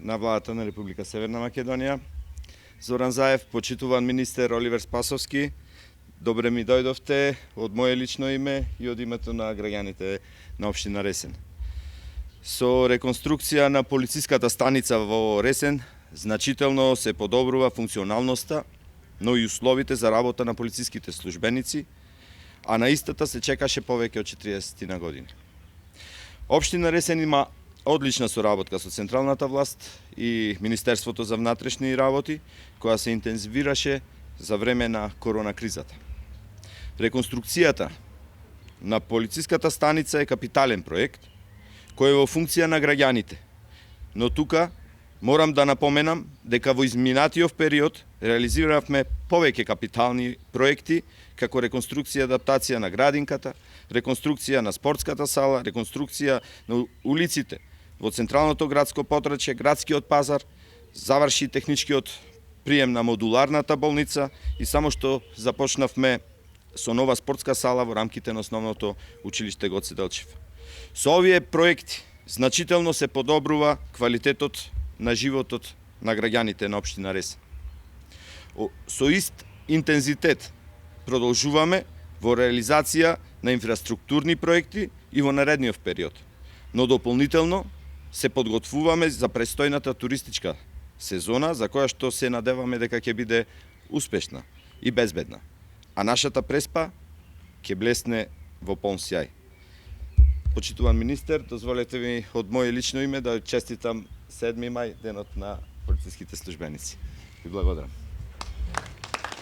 на владата на Република Северна Македонија, Зоран Заев, почитуван министер Оливер Спасовски, добре ми дојдовте од моје лично име и од името на граѓаните на општина Ресен. Со реконструкција на полициската станица во Ресен значително се подобрува функционалноста, но и условите за работа на полициските службеници, а на истата се чекаше повеќе од 40 на години. Општина Ресен има одлична соработка со централната власт и Министерството за внатрешни работи, која се интензивираше за време на корона кризата. Реконструкцијата на полициската станица е капитален проект кој е во функција на граѓаните, но тука морам да напоменам дека во изминатиот период реализиравме повеќе капитални проекти, како реконструкција и адаптација на градинката, реконструкција на спортската сала, реконструкција на улиците во централното градско подрачје, градскиот пазар, заврши техничкиот прием на модуларната болница и само што започнавме со нова спортска сала во рамките на основното училиште Гоце Делчев. Со овие проекти значително се подобрува квалитетот на животот на граѓаните на општина Ресен. Со ист интензитет продолжуваме во реализација на инфраструктурни проекти и во наредниот период, но дополнително се подготвуваме за престојната туристичка сезона, за која што се надеваме дека ќе биде успешна и безбедна, а нашата Преспа ќе блесне во полн сјај. Почитуван министер, дозволете ми од моје лично име да честитам 7 мај, денот на полициските службеници. Ви благодарам.